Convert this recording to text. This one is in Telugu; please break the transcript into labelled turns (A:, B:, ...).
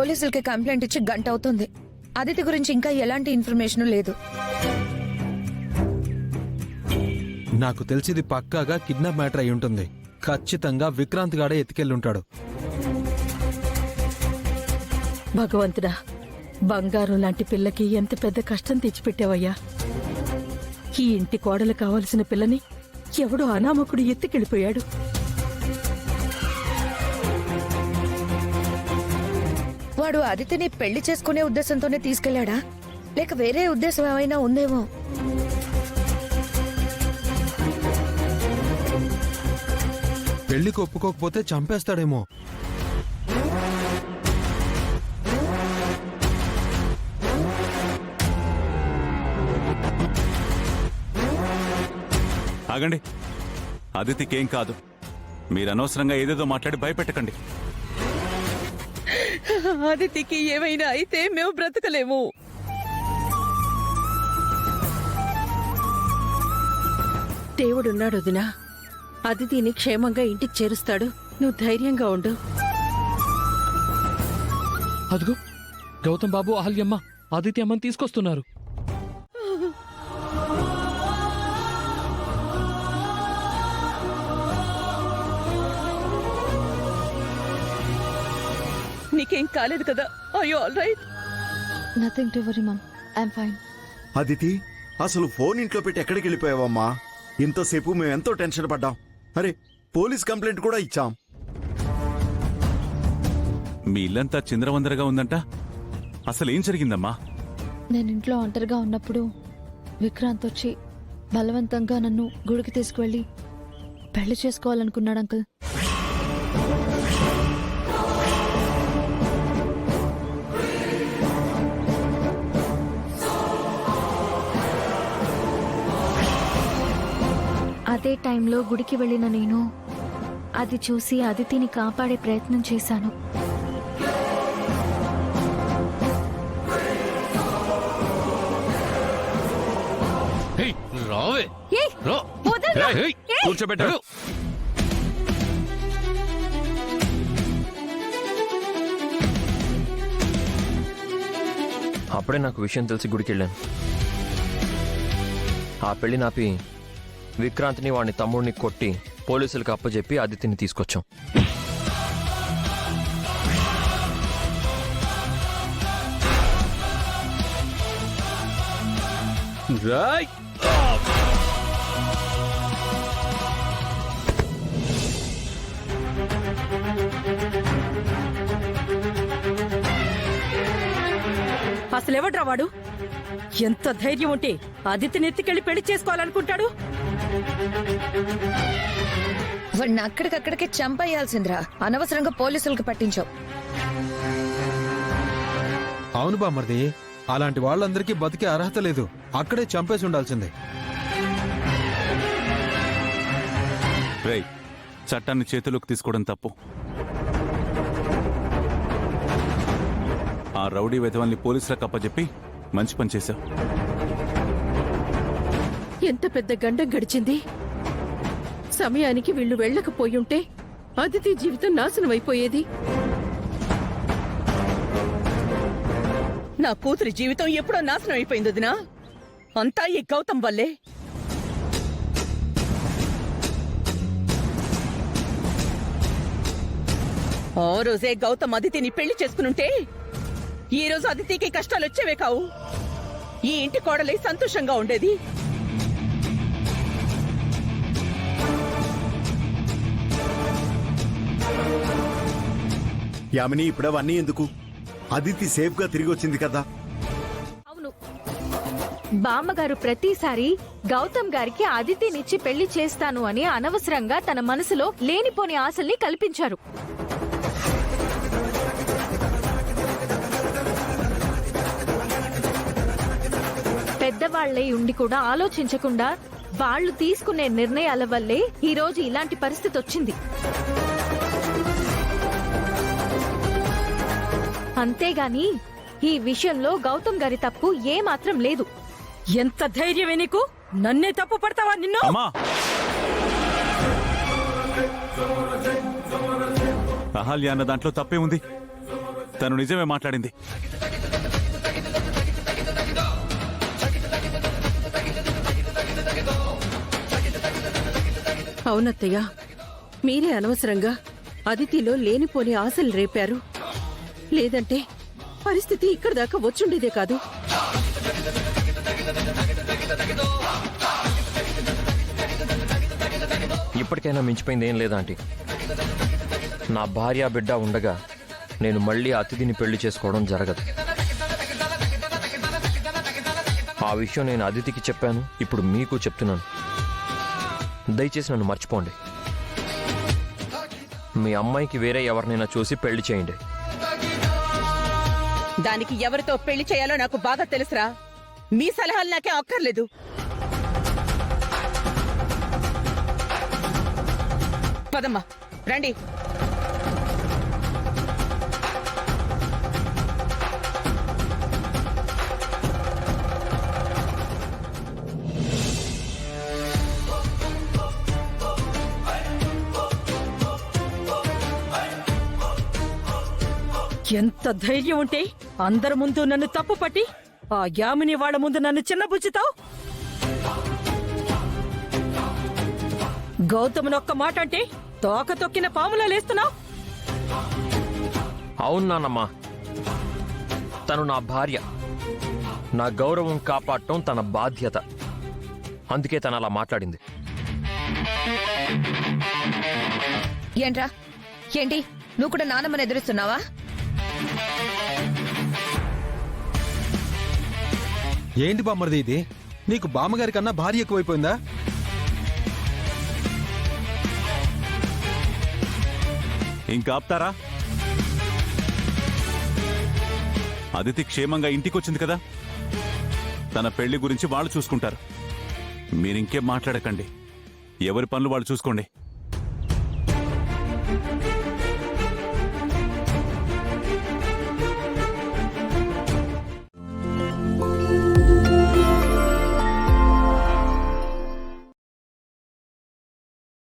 A: పోలీసులకి కంప్లైంట్ ఇచ్చి గంట అవుతుంది. అదితి గురించి ఇంకా ఎలాంటి ఇన్ఫర్మేషన్ లేదు.
B: నాకు తెలిసింది పక్కాగా కిడ్నాప్ మ్యాటర్ అయి ఉంటుంది. ఖచ్చితంగా విక్రాంత్ గాడే ఎత్తుకెళ్ళుంటాడు.
C: భగవంతుడా, బంగారం లాంటి పిల్లకి ఎంత పెద్ద కష్టం తెచ్చిపెట్టావయ్యా. ఈ ఇంటి కోడలు కావలసిన పిల్లని ఎవడో అనామకుడు ఎత్తుకెళ్ళిపోయాడు.
A: వాడు అదితిని పెళ్లి చేసుకునే ఉద్దేశంతోనే తీసుకెళ్లాడా, లేక వేరే ఉద్దేశం ఏమైనా ఉందేమో?
B: పెళ్లికి ఒప్పుకోకపోతే చంపేస్తాడేమో.
D: ఆగండి, అదితికేం కాదు. మీరు అనవసరంగా ఏదేదో మాట్లాడి భయపెట్టకండి.
C: అదితికి ఏమైనా అయితే మేము బ్రతకలేము. దేవుడున్నాడు వదినా, అదితిని క్షేమంగా ఇంటికి చేరుస్తాడు. నువ్వు ధైర్యంగా ఉండు.
E: అదిగో గౌతమ్ బాబు, అహల్యమ్మ ఆదిత్య అమ్మని తీసుకొస్తున్నారు.
C: నీకేం కాలేదు కదా? Are you all right?
F: Nothing to worry mom, I'm fine.
G: Aditi, అసలు ఫోన్ ఇంట్లో పెట్టి ఎక్కడికి వెళ్ళిపోయావమ్మా? ఇంతసేపు మేము ఎంతో టెన్షన్ పడ్డాం. అరే, పోలీస్ కంప్లైంట్ కూడా ఇచ్చాం.
D: మీ ఇల్లంతా చిందరవందరగా ఉందంట. అసలు ఏం జరిగిందమ్మా?
F: నేను ఇంట్లో ఒంటరిగా ఉన్నప్పుడు విక్రాంత్ వచ్చి బలవంతంగా నన్ను గుడికి తీసుకువెళ్ళి పెళ్లి చేసుకోవాలనుకున్నాడు అంకుల్. అదే టైంలో గుడికి వెళ్ళిన నేను అది చూసి అదితిని కాపాడే ప్రయత్నం చేశాను.
E: కూర్చోబెట్టాడు.
H: అప్పుడే నాకు విషయం తెలిసి గుడికి వెళ్ళాను. ఆ పెళ్లి నాపి విక్రాంత్ని వాడిని తమ్ముడిని కొట్టి పోలీసులకు అప్పచెప్పి అదితిని తీసుకొచ్చాం.
C: అసలెవడ్రా వాడు? ఎంత ధైర్యం ఉంటే అదితిని ఎత్తుకెళ్లి పెళ్లి చేసుకోవాలనుకుంటాడు?
A: వాడిని అక్కడికక్కడికే చంపేయాల్సిందిరా. అనవసరంగా పోలీసులకు పట్టించావు.
B: అవును బామ్మర్ది, అలాంటి వాళ్ళందరికీ బతికే అర్హత లేదు. అక్కడే చంపేసి ఉండాల్సిందే.
D: రేయ్, చట్టాన్ని చేతిలోకి తీసుకోవడం తప్పు. ఆ రౌడీ వెధవల్ని పోలీసులకు అప్పచెప్పి మంచి పని చేశావు.
C: ఎంత పెద్ద గండం గడిచింది. సమయానికి వీళ్ళు వెళ్ళకపోయుంటే అదితి జీవితం నాశనం అయిపోయేది. నా కూతురి జీవితం ఎప్పుడో నాశనం అయిపోయింది వదినా. అంతా ఈ గౌతమ్ వల్లే. ఆ రోజే గౌతమ్ అదితిని పెళ్లి చేసుకునుంటే ఈ రోజు అదితికి కష్టాలు వచ్చేవే కావు. ఈ ఇంటి కోడలై సంతోషంగా ఉండేది.
G: యామిని, ఇప్పుడు అవన్నీ ఎందుకు? అదితి సేఫ్ గా తిరిగి వచ్చింది కదా.
F: అవును, బామ్మగారు ప్రతిసారి గౌతమ్ గారికి అదితినిచ్చి పెళ్లి చేస్తాను అని అనవసరంగా తన మనసులో లేనిపోని ఆశల్ని కల్పించారు. పెద్దవాళ్లే ఉండి కూడా ఆలోచించకుండా వాళ్లు తీసుకునే నిర్ణయాల వల్లే ఈ రోజు ఇలాంటి పరిస్థితి వచ్చింది. అంతేగాని ఈ విషయంలో గౌతమ్ గారి తప్పు ఏమాత్రం లేదు.
C: ఎంత ధైర్యమే నీకు? నన్నే తప్పు పడతావా నిన్ను?
D: అహల్య అన్న దాంట్లో తప్పే ఉంది. తను నిజమే మాట్లాడింది.
I: అవునత్తయ్య, మీరే అనవసరంగా అదితిలో లేనిపోని ఆశలు రేపారు. లేదంటే పరిస్థితి ఇక్కడ దాకా వచ్చుండేదే కాదు.
H: ఇప్పటికైనా మించిపోయింది ఏం లేదా ఆంటీ. నా భార్య బిడ్డ ఉండగా నేను మళ్ళీ అతిథిని పెళ్లి చేసుకోవడం జరగదు. ఆ విషయం నేను అదితికి చెప్పాను, ఇప్పుడు మీకు చెప్తున్నాను. దయచేసి నన్ను మర్చిపోండి. మీ అమ్మాయికి వేరే ఎవరినైనా చూసి పెళ్లి చేయండి.
I: దానికి ఎవరితో పెళ్లి చేయాలో నాకు బాగా తెలుసురా. మీ సలహాలు నాకే అక్కర్లేదు. పదమ్మా, రండి.
C: ఎంత ధైర్యం ఉంటే అందరి ముందు నన్ను తప్పు పట్టి ఆ యామిని వాళ్ళ ముందు నన్ను చిన్నబుచ్చుతావు? గౌతమునొక్క మాట అంటే తోక తొక్కిన పాములా లేస్తున్నావు.
H: అవును నాన్నమ్మా, తను నా భార్య. నా గౌరవం కాపాడటం తన బాధ్యత. అందుకే తను అలా మాట్లాడింది.
A: ఏంట్రా ఏంటి, నువ్వు కూడా నానమ్మని ఎదురుస్తున్నావా?
B: ఏంటి బామ్మర్ది ఇది? నీకు బామ్మగారి కన్నా భార్య ఎక్కువైపోయిందా?
D: ఇంకా ఆపుతారా? అదితి క్షేమంగా ఇంటికొచ్చింది కదా, తన పెళ్లి గురించి వాళ్ళు చూసుకుంటారు. మీరింకేం మాట్లాడకండి. ఎవరి పనులు వాళ్ళు చూసుకోండి.